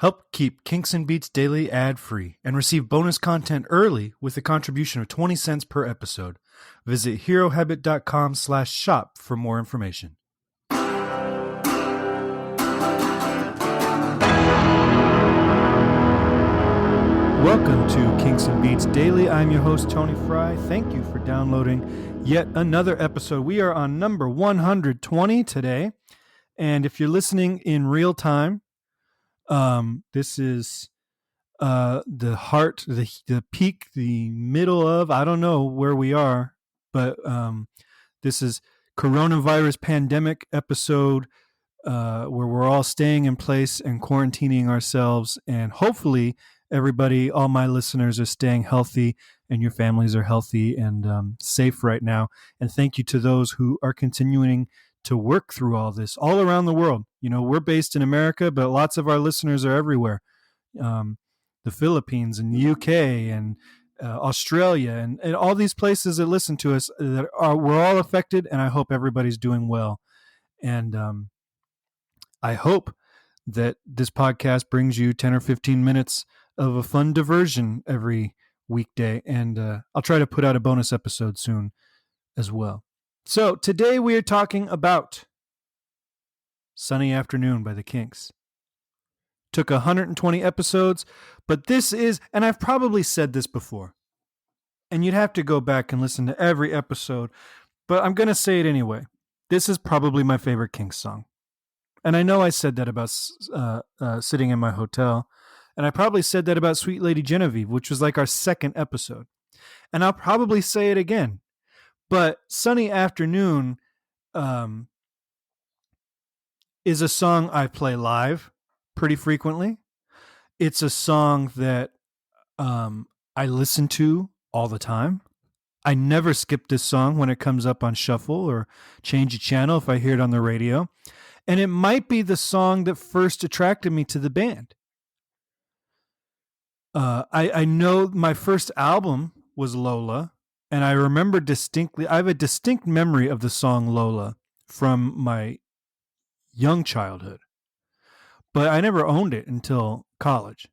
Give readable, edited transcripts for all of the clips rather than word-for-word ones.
Help keep Kinks and Beats Daily ad-free and receive bonus content early with a contribution of 20 cents per episode. Visit herohabit.com/shop for more information. Welcome to Kinks and Beats Daily. I'm your host, Tony Fry. Thank you for downloading yet another episode. We are on number 120 today. And if you're listening in real time, this is the heart, the peak, the middle of, I don't know where we are, but this is coronavirus pandemic episode where we're all staying in place and quarantining ourselves, and hopefully everybody, all my listeners, are staying healthy and your families are healthy and safe right now. And thank you to those who are continuing to work through all this all around the world. You know, we're based in America, but lots of our listeners are everywhere. The Philippines and the UK and Australia and all these places that listen to us, we're all affected, and I hope everybody's doing well. And I hope that this podcast brings you 10 or 15 minutes of a fun diversion every weekday, and I'll try to put out a bonus episode soon as well. So today we are talking about Sunny Afternoon by the Kinks. Took 120 episodes, but this is, and I've probably said this before, and you'd have to go back and listen to every episode, but I'm going to say it anyway. This is probably my favorite Kinks song. And I know I said that about Sitting in My Hotel, and I probably said that about Sweet Lady Genevieve, which was like our second episode. And I'll probably say it again. But Sunny Afternoon is a song I play live pretty frequently. It's a song that I listen to all the time. I never skip this song when it comes up on shuffle or change a channel if I hear it on the radio. And it might be the song that first attracted me to the band. I know my first album was Lola, and I remember distinctly, I have a distinct memory of the song Lola from my young childhood, but I never owned it until college.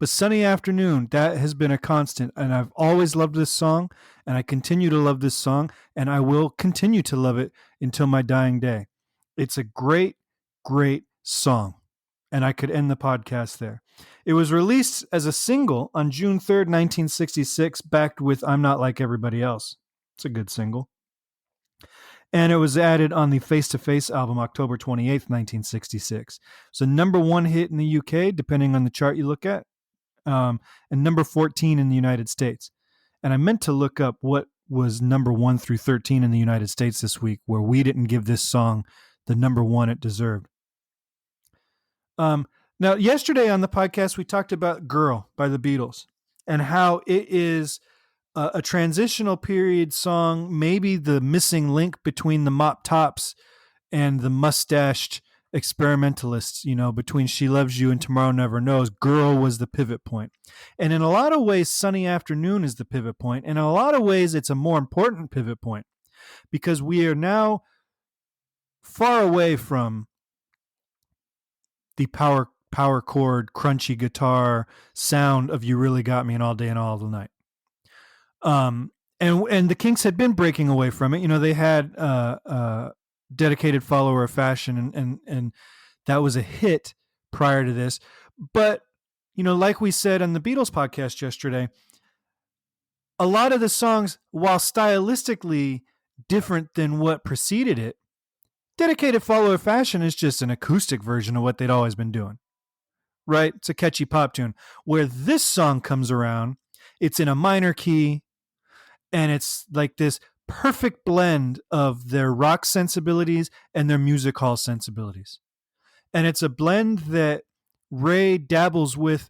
But Sunny Afternoon, that has been a constant, and I've always loved this song, and I continue to love this song, and I will continue to love it until my dying day. It's a great, great song, and I could end the podcast there. It was released as a single on June 3rd, 1966, backed with I'm Not Like Everybody Else. It's a good single. And it was added on the Face to Face album October 28th, 1966. So number one hit in the UK, depending on the chart you look at, and number 14 in the United States. And I meant to look up what was number 1 through 13 in the United States this week, where we didn't give this song the number one it deserved. Now, yesterday on the podcast, we talked about Girl by the Beatles and how it is a transitional period song, maybe the missing link between the Mop Tops and the mustached experimentalists, you know, between She Loves You and Tomorrow Never Knows. Girl was the pivot point. And in a lot of ways, Sunny Afternoon is the pivot point. And in a lot of ways, it's a more important pivot point because we are now far away from the power chord, crunchy guitar sound of You Really Got Me and All Day and All the Night. And the Kinks had been breaking away from it. You know, they had Dedicated Follower of Fashion, and that was a hit prior to this. But, you know, like we said on the Beatles podcast yesterday, a lot of the songs, while stylistically different than what preceded it, Dedicated Follower of Fashion is just an acoustic version of what they'd always been doing. Right? It's a catchy pop tune. Where this song comes around, it's in a minor key, and it's like this perfect blend of their rock sensibilities and their music hall sensibilities. And it's a blend that Ray dabbles with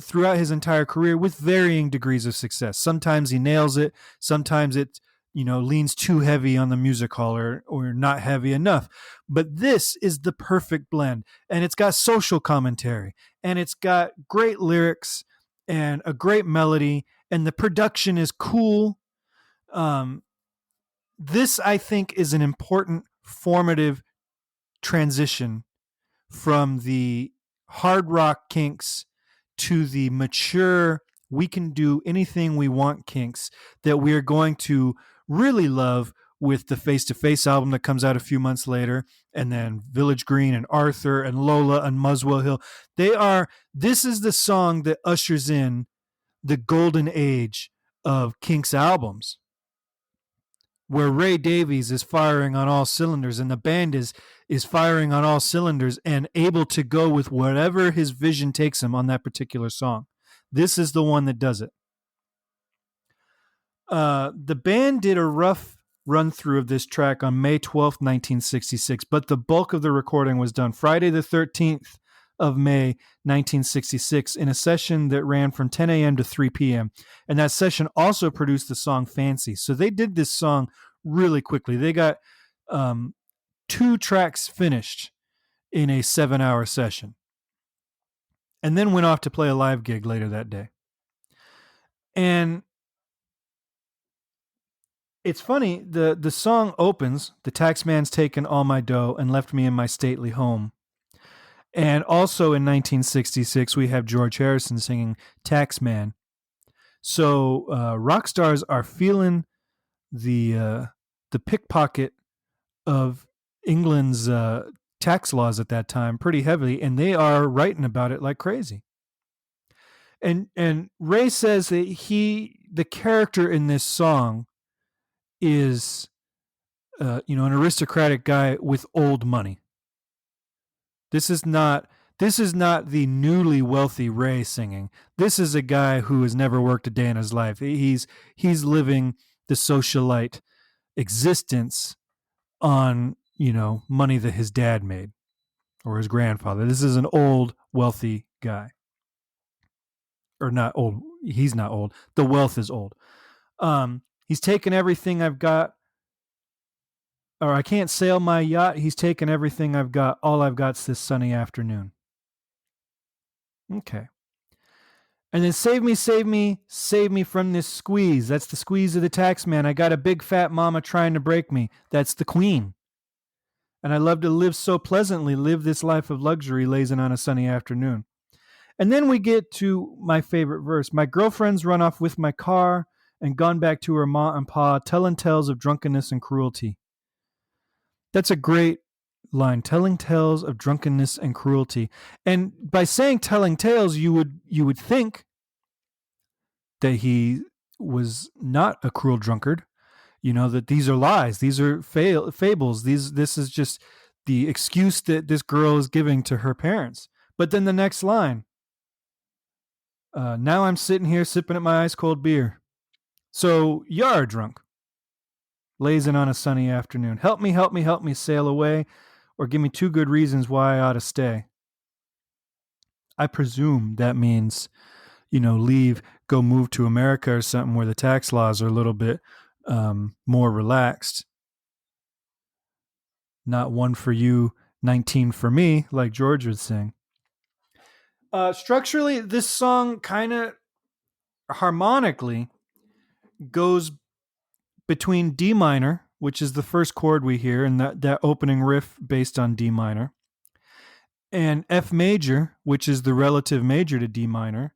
throughout his entire career with varying degrees of success. Sometimes he nails it. Sometimes it, you know, leans too heavy on the music hall or not heavy enough. But this is the perfect blend. And it's got social commentary. And it's got great lyrics and a great melody. And the production is cool. This, I think, is an important formative transition from the hard rock Kinks to the mature, we can do anything we want Kinks that we are going to really love with the Face to Face album that comes out a few months later, and then Village Green and Arthur and Lola and Muswell Hill. This is the song that ushers in the golden age of Kinks albums, where Ray Davies is firing on all cylinders and the band is firing on all cylinders and able to go with whatever his vision takes him on that particular song. This is the one that does it. The band did a rough run through of this track on May 12th, 1966, but the bulk of the recording was done Friday the 13th of May, 1966, in a session that ran from 10 a.m. to 3 p.m. And that session also produced the song Fancy. So they did this song really quickly. They got 2 tracks finished in a 7-hour session and then went off to play a live gig later that day. And it's funny, the song opens, "The tax man's taken all my dough and left me in my stately home." And also in 1966, we have George Harrison singing "Tax Man." So rock stars are feeling the pickpocket of England's tax laws at that time pretty heavily, and they are writing about it like crazy. And Ray says that the character in this song is an aristocratic guy with old money. This is not the newly wealthy Ray singing. This is a guy who has never worked a day in his life. He's living the socialite existence on, money that his dad made or his grandfather. This is an old, wealthy guy. Or not old. He's not old. The wealth is old. He's taken everything I've got. Or I can't sail my yacht. He's taken everything I've got. All I've got's this sunny afternoon. Okay. And then save me from this squeeze. That's the squeeze of the tax man. I got a big fat mama trying to break me. That's the queen. And I love to live so pleasantly, live this life of luxury, lazing on a sunny afternoon. And then we get to my favorite verse. My girlfriend's run off with my car and gone back to her ma and pa, telling tales of drunkenness and cruelty. That's a great line, telling tales of drunkenness and cruelty. And by saying telling tales, you would think that he was not a cruel drunkard, that these are lies, these are fables, this is just the excuse that this girl is giving to her parents. But then the next line, now I'm sitting here sipping at my ice cold beer. So you're drunk, lazing on a sunny afternoon. Help me sail away, or give me 2 good reasons why I ought to stay. I presume that means, leave, go move to America or something where the tax laws are a little bit more relaxed. Not 1 for you, 19 for me, like George would sing. Structurally, this song kind of harmonically goes between D minor, which is the first chord we hear, and that opening riff based on D minor, and F major, which is the relative major to D minor,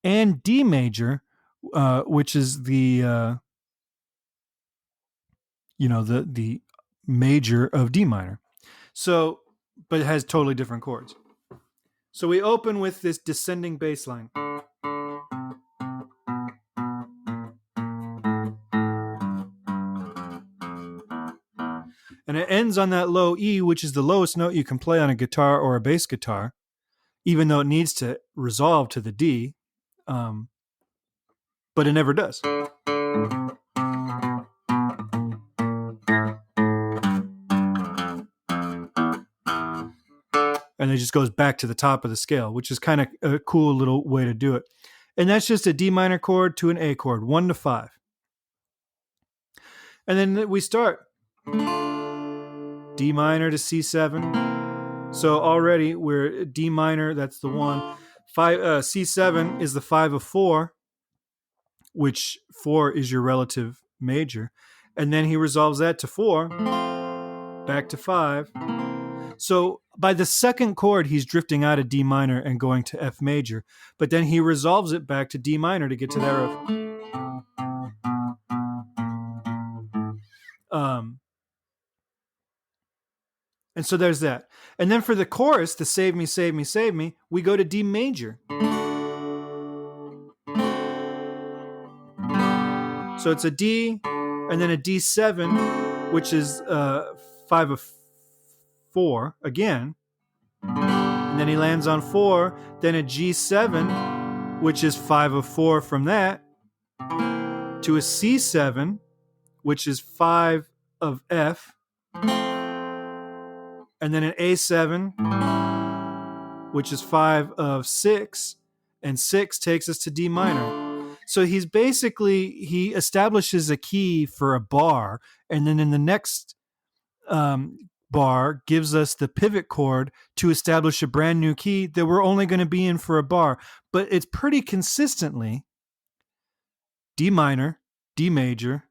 and D major, which is the the major of D minor. So, but it has totally different chords. So we open with this descending bass line. And it ends on that low E, which is the lowest note you can play on a guitar or a bass guitar, even though it needs to resolve to the D, but it never does. And it just goes back to the top of the scale, which is kind of a cool little way to do it. And that's just a D minor chord to an A chord, 1 to 5. And then we start D minor to C7. So already we're D minor, that's the 1. C7 is the 5 of 4, which 4 is your relative major. And then he resolves that to 4, back to 5. So by the second chord, he's drifting out of D minor and going to F major, but then he resolves it back to D minor to get to that riff. And so there's that. And then for the chorus, the Save Me, Save Me, Save Me, we go to D major. So it's a D and then a D7, which is 5 of 4 again. And then he lands on 4, then a G7, which is 5 of 4 from that, to a C7, which is 5 of F, and then an A7, which is 5 of 6, and 6 takes us to D minor. So he establishes a key for a bar, and then in the next bar gives us the pivot chord to establish a brand new key that we're only going to be in for a bar. But it's pretty consistently D minor, D major,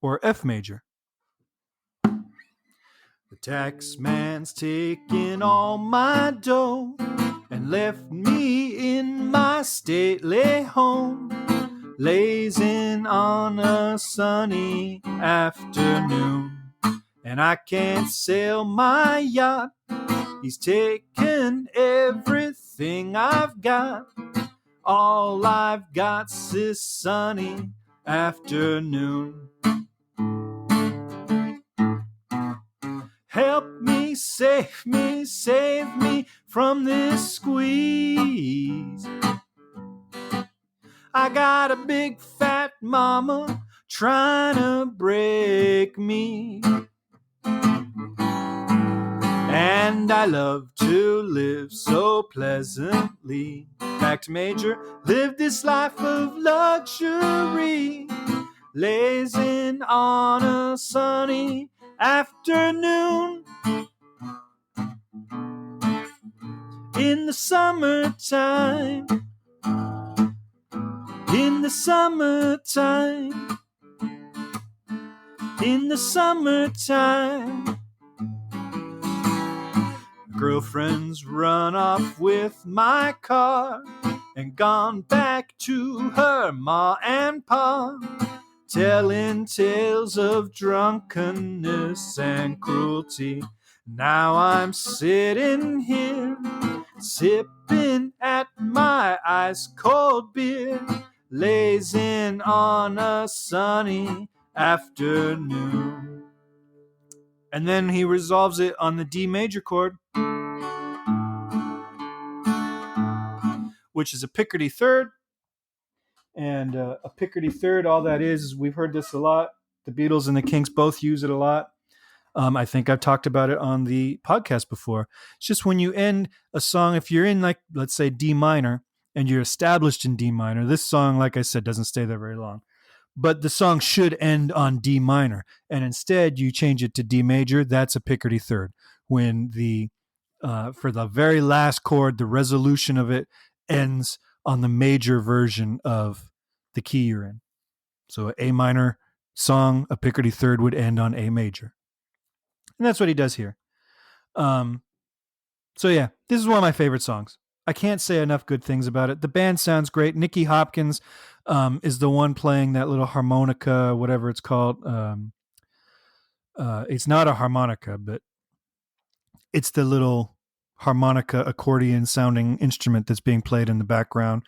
or F major. The tax man's taken all my dough and left me in my stately home, lazing on a sunny afternoon. And I can't sail my yacht. He's taken everything I've got. All I've got's this sunny afternoon. Help me, save me from this squeeze. I got a big fat mama trying to break me. And I love to live so pleasantly. Back to major, live this life of luxury, lazing on a sunny afternoon. In the summertime, in the summertime, in the summertime. Girlfriend's run off with my car and gone back to her ma and pa, telling tales of drunkenness and cruelty. Now I'm sitting here, sipping at my ice-cold beer, lazing on a sunny afternoon. And then he resolves it on the D major chord, which is a Picardy third. And a Picardy third, all that is we've heard this a lot. The Beatles and the Kinks both use it a lot. I think I've talked about it on the podcast before. It's just when you end a song, if you're in, like, let's say D minor, and you're established in D minor, this song, like I said, doesn't stay there very long. But the song should end on D minor, and instead you change it to D major. That's a Picardy third. When for the very last chord, the resolution of it ends on the major version of the key you're in. So an A minor song, a Picardy third would end on A major. And that's what he does here. So yeah, this is one of my favorite songs. I can't say enough good things about it. The band sounds great. Nicky Hopkins is the one playing that little harmonica, whatever it's called. It's not a harmonica, but it's the little harmonica accordion sounding instrument that's being played in the background.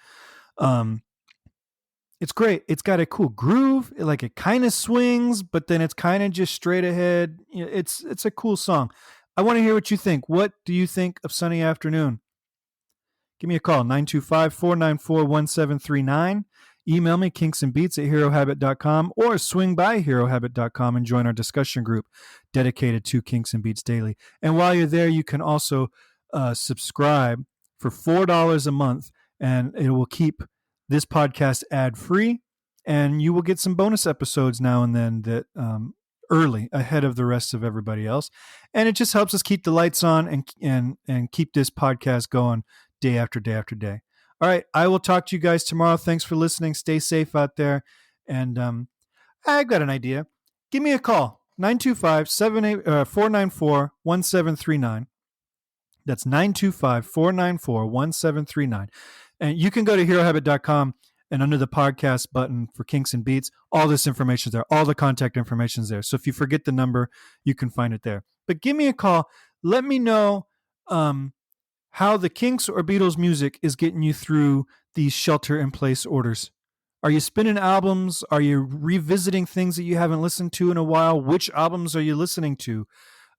It's great. It's got a cool groove. It kind of swings, but then it's kind of just straight ahead. It's a cool song. I want to hear what you think. What do you think of Sunny Afternoon? Give me a call, 925-494-1739. Email me, kinksandbeats@herohabit.com, or swing by herohabit.com and join our discussion group dedicated to Kinks and Beats Daily. And while you're there, you can also subscribe for $4 a month, and it will keep this podcast ad-free, and you will get some bonus episodes now and then that early, ahead of the rest of everybody else. And it just helps us keep the lights on and keep this podcast going day after day after day. All right, I will talk to you guys tomorrow. Thanks for listening. Stay safe out there. And I've got an idea. Give me a call, 925-494-1739. That's 925-494-1739. And you can go to herohabit.com, and under the podcast button for Kinks and Beats, all this information is there. All the contact information is there. So if you forget the number, you can find it there. But give me a call. Let me know how the Kinks or Beatles music is getting you through these shelter-in-place orders. Are you spinning albums? Are you revisiting things that you haven't listened to in a while? Which albums are you listening to?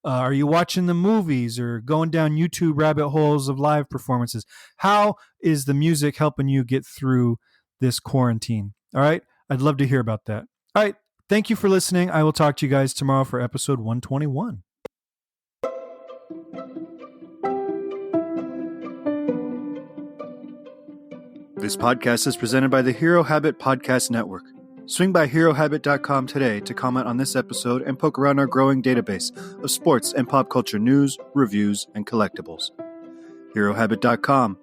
Are you watching the movies or going down YouTube rabbit holes of live performances? How is the music helping you get through this quarantine? All right. I'd love to hear about that. All right. Thank you for listening. I will talk to you guys tomorrow for episode 121. This podcast is presented by the Hero Habit Podcast Network. Swing by HeroHabit.com today to comment on this episode and poke around our growing database of sports and pop culture news, reviews, and collectibles. HeroHabit.com.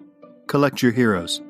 Collect your heroes.